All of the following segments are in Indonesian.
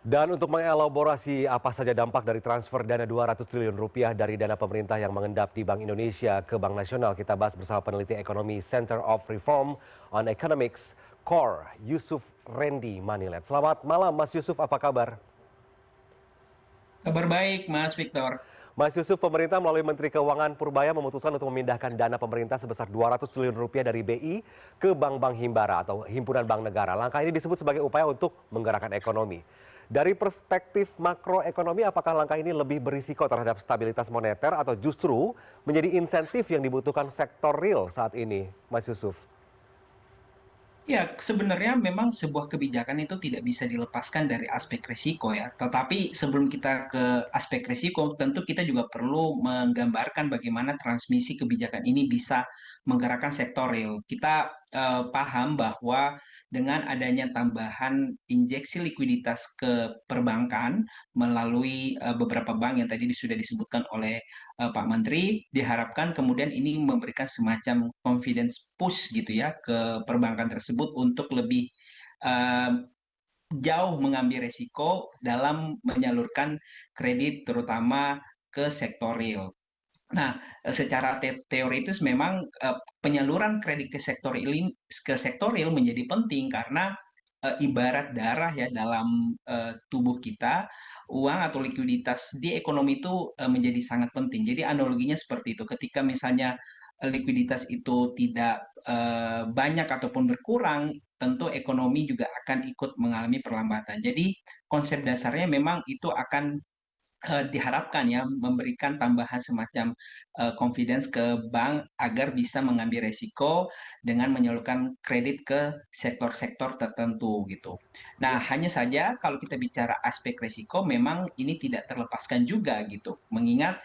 Dan untuk mengelaborasi apa saja dampak dari transfer dana 200 triliun rupiah dari dana pemerintah yang mengendap di Bank Indonesia ke Bank Nasional, kita bahas bersama peneliti ekonomi Center of Reform on Economics, CORE, Yusuf Randy Manilet. Selamat malam Mas Yusuf, apa kabar? Kabar baik, Mas Victor. Mas Yusuf, pemerintah melalui Menteri Keuangan Purbaya memutuskan untuk memindahkan dana pemerintah sebesar 200 triliun rupiah dari BI ke bank-bank himbara atau himpunan bank negara. Langkah ini disebut sebagai upaya untuk menggerakkan ekonomi. Dari perspektif makroekonomi, apakah langkah ini lebih berisiko terhadap stabilitas moneter atau justru menjadi insentif yang dibutuhkan sektor real saat ini, Mas Yusuf? Ya, sebenarnya memang sebuah kebijakan itu tidak bisa dilepaskan dari aspek risiko ya. Tetapi sebelum kita ke aspek risiko, tentu kita juga perlu menggambarkan bagaimana transmisi kebijakan ini bisa menggerakkan sektor real. Kita paham bahwa dengan adanya tambahan injeksi likuiditas ke perbankan melalui beberapa bank yang tadi sudah disebutkan oleh Pak Menteri, diharapkan kemudian ini memberikan semacam confidence push gitu ya ke perbankan tersebut untuk lebih eh, jauh mengambil resiko dalam menyalurkan kredit terutama ke sektor real. Nah, secara teoritis memang penyaluran kredit ke sektor real menjadi penting karena ibarat darah ya dalam tubuh kita, uang atau likuiditas di ekonomi itu menjadi sangat penting. Jadi analoginya seperti itu. Ketika misalnya likuiditas itu tidak banyak ataupun berkurang, tentu ekonomi juga akan ikut mengalami perlambatan. Jadi konsep dasarnya memang itu akan diharapkan ya memberikan tambahan semacam confidence ke bank agar bisa mengambil resiko dengan menyalurkan kredit ke sektor-sektor tertentu gitu. Nah, Ya. hanya saja kalau kita bicara aspek resiko memang ini tidak terlepaskan juga gitu. Mengingat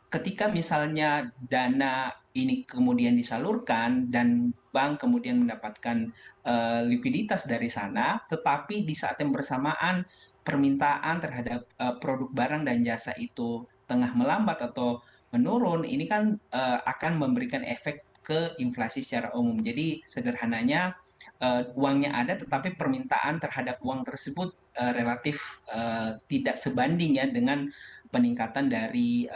ketika misalnya dana ini kemudian disalurkan dan bank kemudian mendapatkan likuiditas dari sana, tetapi di saat yang bersamaan permintaan terhadap produk barang dan jasa itu tengah melambat atau menurun, ini kan akan memberikan efek ke inflasi secara umum. Jadi sederhananya uangnya ada, tetapi permintaan terhadap uang tersebut relatif tidak sebanding ya dengan peningkatan dari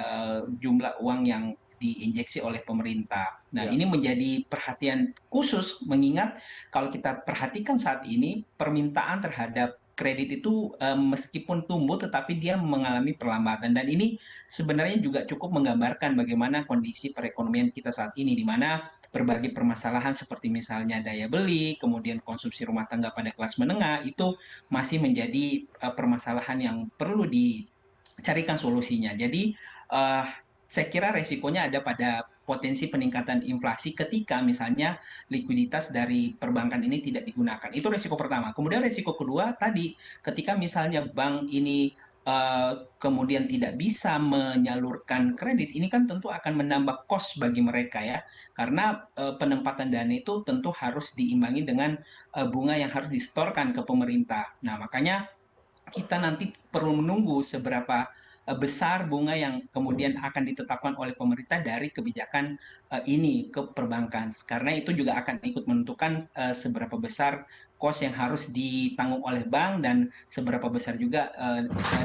jumlah uang yang diinjeksi oleh pemerintah. Nah, Ya. ini menjadi perhatian khusus mengingat kalau kita perhatikan saat ini permintaan terhadap kredit itu meskipun tumbuh tetapi dia mengalami perlambatan dan ini sebenarnya juga cukup menggambarkan bagaimana kondisi perekonomian kita saat ini di mana berbagai permasalahan seperti misalnya daya beli, kemudian konsumsi rumah tangga pada kelas menengah itu masih menjadi permasalahan yang perlu dicarikan solusinya. Jadi uh, saya kira resikonya ada pada potensi peningkatan inflasi ketika misalnya likuiditas dari perbankan ini tidak digunakan. Itu resiko pertama. Kemudian resiko kedua tadi ketika misalnya bank ini kemudian tidak bisa menyalurkan kredit, ini kan tentu akan menambah cost bagi mereka ya. Karena penempatan dana itu tentu harus diimbangi dengan bunga yang harus disetorkan ke pemerintah. Nah, makanya kita nanti perlu menunggu seberapa besar bunga yang kemudian akan ditetapkan oleh pemerintah dari kebijakan ini ke perbankan. Karena itu juga akan ikut menentukan seberapa besar kos yang harus ditanggung oleh bank dan seberapa besar juga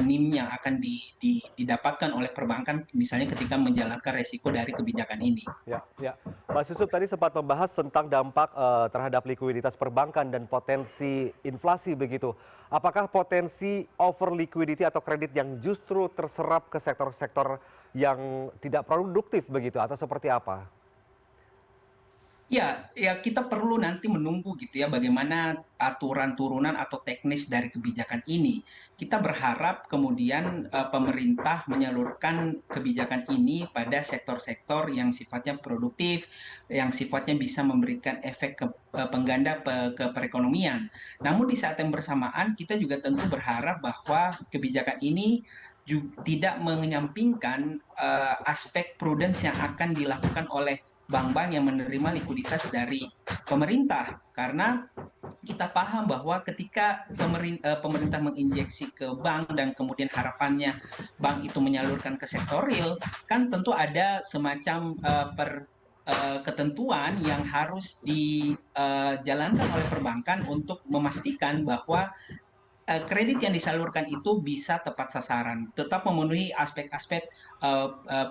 NIM yang akan didapatkan oleh perbankan misalnya ketika menjalankan resiko dari kebijakan ini. Ya, ya. Mas Yusuf tadi sempat membahas tentang dampak terhadap likuiditas perbankan dan potensi inflasi begitu. Apakah potensi over liquidity atau kredit yang justru terserap ke sektor-sektor yang tidak produktif begitu atau seperti apa? Ya, ya kita perlu nanti menunggu gitu ya bagaimana aturan turunan atau teknis dari kebijakan ini. Kita berharap kemudian pemerintah menyalurkan kebijakan ini pada sektor-sektor yang sifatnya produktif, yang sifatnya bisa memberikan efek pengganda ke perekonomian. Namun di saat yang bersamaan kita juga tentu berharap bahwa kebijakan ini juga tidak menyampingkan aspek prudence yang akan dilakukan oleh bank-bank yang menerima likuiditas dari pemerintah karena kita paham bahwa ketika pemerintah menginjeksi ke bank dan kemudian harapannya bank itu menyalurkan ke sektor real kan tentu ada semacam ketentuan yang harus dijalankan oleh perbankan untuk memastikan bahwa kredit yang disalurkan itu bisa tepat sasaran, tetap memenuhi aspek-aspek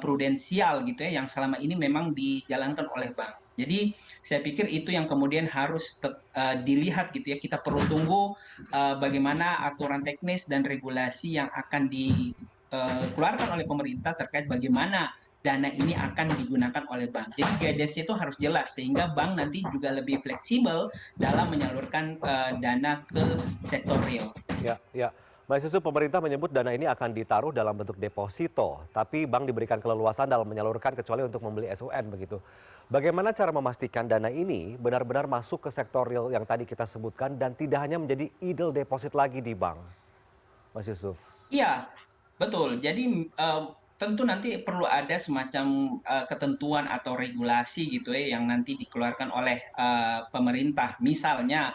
prudensial gitu ya yang selama ini memang dijalankan oleh bank. Jadi saya pikir itu yang kemudian harus dilihat gitu ya. Kita perlu tunggu bagaimana aturan teknis dan regulasi yang akan dikeluarkan oleh pemerintah terkait bagaimana dana ini akan digunakan oleh bank. Jadi guidance itu harus jelas sehingga bank nanti juga lebih fleksibel dalam menyalurkan dana ke sektor real. Ya, ya. Mbak Susu, pemerintah menyebut dana ini akan ditaruh dalam bentuk deposito, tapi bank diberikan keleluasan dalam menyalurkan kecuali untuk membeli SUN begitu. Bagaimana cara memastikan dana ini benar-benar masuk ke sektor real yang tadi kita sebutkan dan tidak hanya menjadi idle deposit lagi di bank, Mas Yusuf? Iya, betul. Jadi tentu nanti perlu ada semacam ketentuan atau regulasi gitu ya yang nanti dikeluarkan oleh pemerintah. Misalnya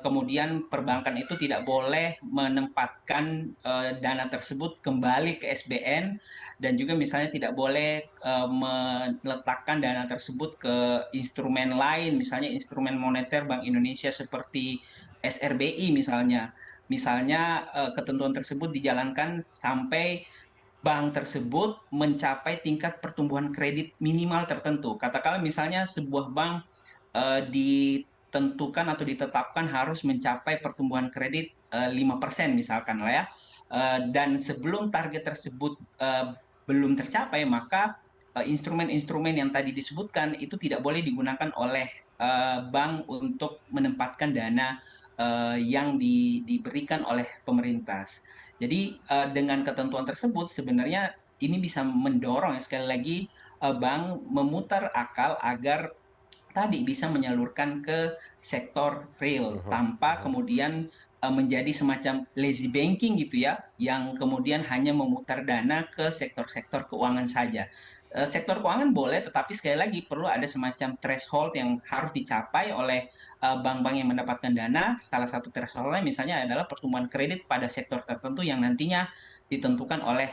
kemudian perbankan itu tidak boleh menempatkan dana tersebut kembali ke SBN dan juga misalnya tidak boleh meletakkan dana tersebut ke instrumen lain, misalnya instrumen moneter Bank Indonesia seperti SRBI misalnya. Misalnya ketentuan tersebut dijalankan sampai bank tersebut mencapai tingkat pertumbuhan kredit minimal tertentu. Katakanlah misalnya sebuah bank ditentukan atau ditetapkan harus mencapai pertumbuhan kredit 5% misalkan lah ya. Dan sebelum target tersebut belum tercapai, maka instrumen-instrumen yang tadi disebutkan itu tidak boleh digunakan oleh bank untuk menempatkan dana yang diberikan oleh pemerintah. Jadi dengan ketentuan tersebut sebenarnya ini bisa mendorong ya, sekali lagi bank memutar akal agar tadi bisa menyalurkan ke sektor real Mhm, tanpa mhm. kemudian menjadi semacam lazy banking gitu ya, yang kemudian hanya memutar dana ke sektor-sektor keuangan saja. Sektor keuangan boleh, tetapi sekali lagi perlu ada semacam threshold yang harus dicapai oleh bank-bank yang mendapatkan dana. Salah satu thresholdnya misalnya adalah pertumbuhan kredit pada sektor tertentu yang nantinya ditentukan oleh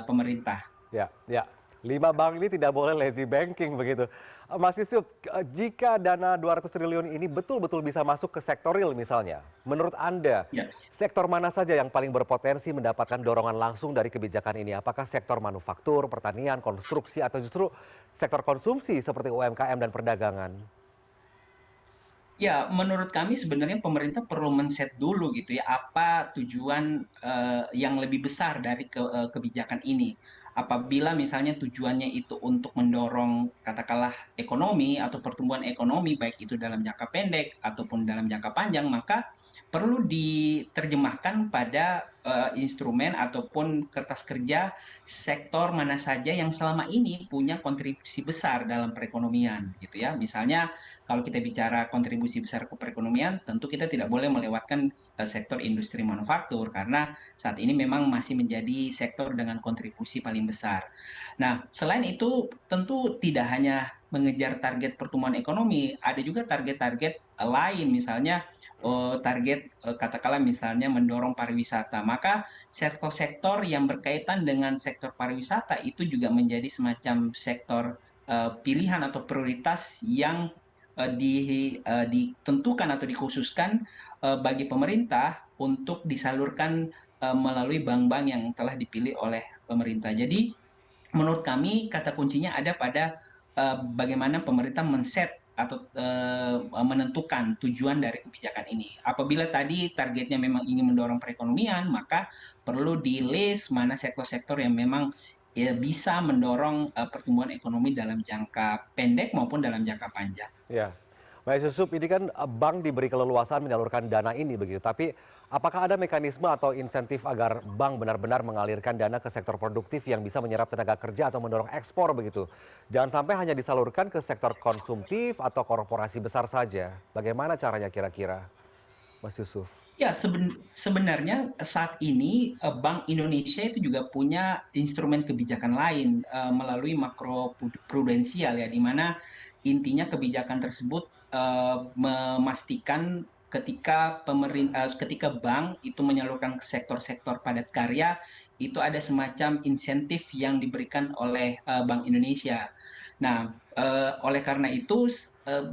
pemerintah. Ya, ya. 5 bank ini tidak boleh lazy banking begitu. Mas Yusuf, jika dana 200 triliun ini betul-betul bisa masuk ke sektor real misalnya, menurut Anda, Ya. sektor mana saja yang paling berpotensi mendapatkan dorongan langsung dari kebijakan ini? Apakah sektor manufaktur, pertanian, konstruksi, atau justru sektor konsumsi seperti UMKM dan perdagangan? Ya, menurut kami sebenarnya pemerintah perlu men-set dulu gitu ya, apa tujuan yang lebih besar dari kebijakan ini. Apabila misalnya tujuannya itu untuk mendorong katakanlah ekonomi atau pertumbuhan ekonomi baik itu dalam jangka pendek ataupun dalam jangka panjang, maka perlu diterjemahkan pada instrumen ataupun kertas kerja sektor mana saja yang selama ini punya kontribusi besar dalam perekonomian gitu ya. Misalnya kalau kita bicara kontribusi besar ke perekonomian, tentu kita tidak boleh melewatkan sektor industri manufaktur karena saat ini memang masih menjadi sektor dengan kontribusi paling besar. Nah, selain itu tentu tidak hanya mengejar target pertumbuhan ekonomi, ada juga target-target lain, misalnya target katakanlah misalnya mendorong pariwisata. Maka sektor-sektor yang berkaitan dengan sektor pariwisata itu juga menjadi semacam sektor pilihan atau prioritas yang ditentukan atau dikhususkan bagi pemerintah untuk disalurkan melalui bank-bank yang telah dipilih oleh pemerintah. Jadi menurut kami kata kuncinya ada pada bagaimana pemerintah men-set atau menentukan tujuan dari kebijakan ini. Apabila tadi targetnya memang ingin mendorong perekonomian, maka perlu di-list mana sektor-sektor yang memang ya, bisa mendorong pertumbuhan ekonomi dalam jangka pendek maupun dalam jangka panjang. Ya, Mbak Yusuf, ini kan bank diberi keleluasan menyalurkan dana ini begitu. Tapi apakah ada mekanisme atau insentif agar bank benar-benar mengalirkan dana ke sektor produktif yang bisa menyerap tenaga kerja atau mendorong ekspor begitu? Jangan sampai hanya disalurkan ke sektor konsumtif atau korporasi besar saja. Bagaimana caranya kira-kira, Mas Yusuf? Ya, sebenarnya saat ini Bank Indonesia itu juga punya instrumen kebijakan lain melalui makro prudensial ya, di mana intinya kebijakan tersebut memastikan ketika bank itu menyalurkan ke sektor-sektor padat karya itu ada semacam insentif yang diberikan oleh Bank Indonesia. Nah, oleh karena itu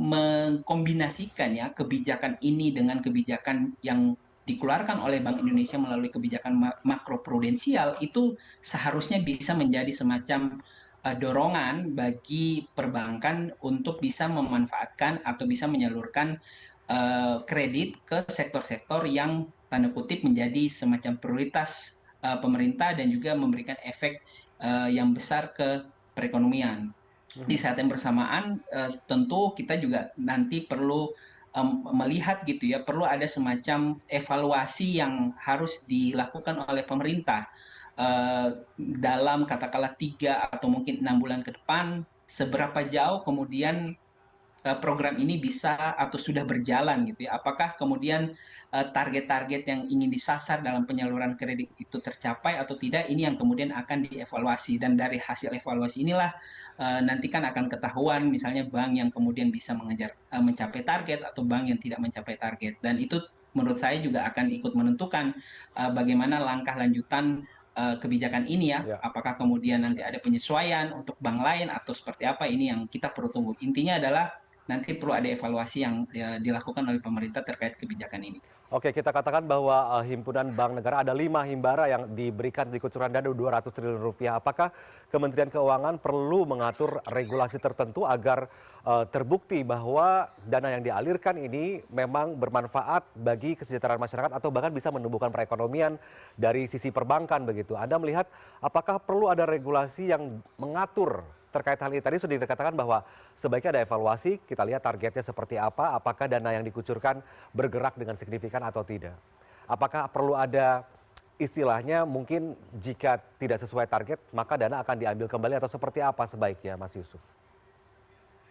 mengkombinasikan ya kebijakan ini dengan kebijakan yang dikeluarkan oleh Bank Indonesia melalui kebijakan makroprudensial itu seharusnya bisa menjadi semacam dorongan bagi perbankan untuk bisa memanfaatkan atau bisa menyalurkan kredit ke sektor-sektor yang tanda kutip menjadi semacam prioritas pemerintah dan juga memberikan efek yang besar ke perekonomian. Di Mhm. saat yang bersamaan, tentu kita juga nanti perlu melihat gitu ya, perlu ada semacam evaluasi yang harus dilakukan oleh pemerintah dalam katakanlah 3 atau mungkin 6 bulan ke depan, seberapa jauh kemudian program ini bisa atau sudah berjalan gitu ya. Apakah kemudian target-target yang ingin disasar dalam penyaluran kredit itu tercapai atau tidak, ini yang kemudian akan dievaluasi. Dan dari hasil evaluasi inilah nanti kan akan ketahuan misalnya bank yang kemudian bisa mencapai target atau bank yang tidak mencapai target. Dan itu menurut saya juga akan ikut menentukan bagaimana langkah lanjutan kebijakan ini ya, Ya. apakah kemudian nanti ada penyesuaian untuk bank lain atau seperti apa, ini yang kita perlu tunggu. Intinya adalah nanti perlu ada evaluasi yang dilakukan oleh pemerintah terkait kebijakan ini. Oke, kita katakan bahwa himpunan bank negara ada 5 himbara yang diberikan di kucuran dana 200 triliun rupiah. Apakah Kementerian Keuangan perlu mengatur regulasi tertentu agar terbukti bahwa dana yang dialirkan ini memang bermanfaat bagi kesejahteraan masyarakat atau bahkan bisa menumbuhkan perekonomian dari sisi perbankan begitu? Anda melihat apakah perlu ada regulasi yang mengatur terkait hal ini? Tadi sudah dikatakan bahwa sebaiknya ada evaluasi, kita lihat targetnya seperti apa, apakah dana yang dikucurkan bergerak dengan signifikan atau tidak. Apakah perlu ada istilahnya mungkin jika tidak sesuai target, maka dana akan diambil kembali atau seperti apa sebaiknya, Mas Yusuf?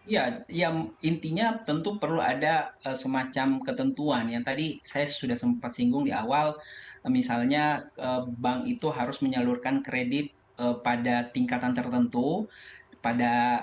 Ya, yang intinya tentu perlu ada semacam ketentuan yang tadi saya sudah sempat singgung di awal, misalnya bank itu harus menyalurkan kredit pada tingkatan tertentu, pada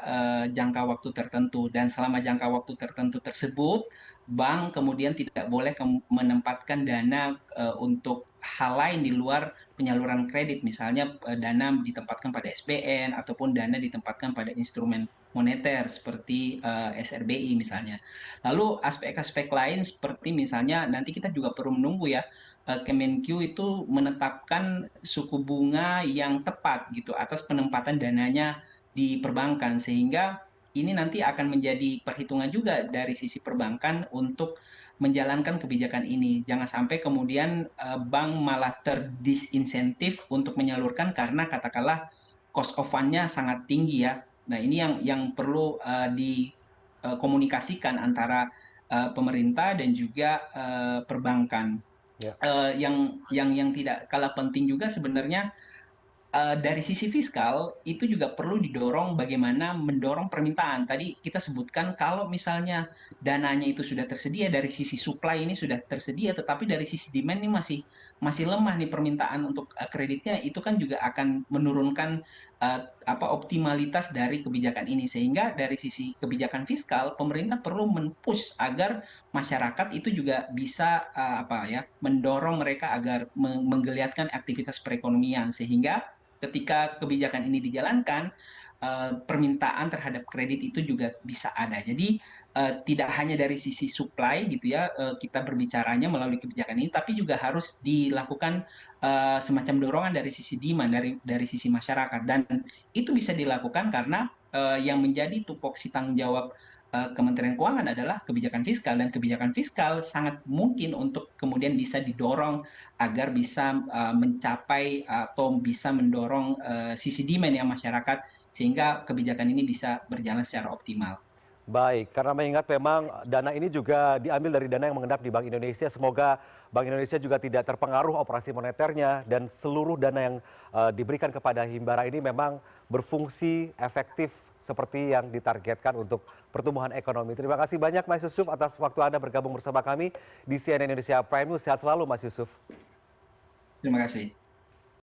jangka waktu tertentu, dan selama jangka waktu tertentu tersebut, bank kemudian tidak boleh menempatkan dana untuk hal lain di luar penyaluran kredit, misalnya dana ditempatkan pada SBN ataupun dana ditempatkan pada instrumen moneter seperti SRBI misalnya. Lalu aspek-aspek lain seperti misalnya nanti kita juga perlu menunggu ya, Kemenkyu itu menetapkan suku bunga yang tepat gitu atas penempatan dananya di perbankan, sehingga ini nanti akan menjadi perhitungan juga dari sisi perbankan untuk menjalankan kebijakan ini. Jangan sampai kemudian bank malah terdisinsentif untuk menyalurkan karena katakanlah cost of fund-nya sangat tinggi ya. Nah, ini yang perlu dikomunikasikan antara pemerintah dan juga perbankan. Ya. Yang tidak kalah penting juga sebenarnya dari sisi fiskal itu juga perlu didorong bagaimana mendorong permintaan. Tadi kita sebutkan kalau misalnya dananya itu sudah tersedia dari sisi supply ini sudah tersedia, tetapi dari sisi demand ini masih masih lemah nih permintaan untuk kreditnya, itu kan juga akan menurunkan apa optimalitas dari kebijakan ini. Sehingga dari sisi kebijakan fiskal pemerintah perlu men-push agar masyarakat itu juga bisa apa ya mendorong mereka agar menggeliatkan aktivitas perekonomian, sehingga ketika kebijakan ini dijalankan, permintaan terhadap kredit itu juga bisa ada. Jadi tidak hanya dari sisi supply gitu ya, kita berbicaranya melalui kebijakan ini, tapi juga harus dilakukan semacam dorongan dari sisi demand, dari sisi masyarakat. Dan itu bisa dilakukan karena yang menjadi tupoksi tanggung jawab Kementerian Keuangan adalah kebijakan fiskal, dan kebijakan fiskal sangat mungkin untuk kemudian bisa didorong agar bisa mencapai atau bisa mendorong sisi demand yang masyarakat, sehingga kebijakan ini bisa berjalan secara optimal. Baik, karena mengingat memang dana ini juga diambil dari dana yang mengendap di Bank Indonesia, semoga Bank Indonesia juga tidak terpengaruh operasi moneternya dan seluruh dana yang diberikan kepada Himbara ini memang berfungsi efektif seperti yang ditargetkan untuk pertumbuhan ekonomi. Terima kasih banyak Mas Yusuf atas waktu Anda bergabung bersama kami di CNN Indonesia Prime News. Sehat selalu Mas Yusuf. Terima kasih.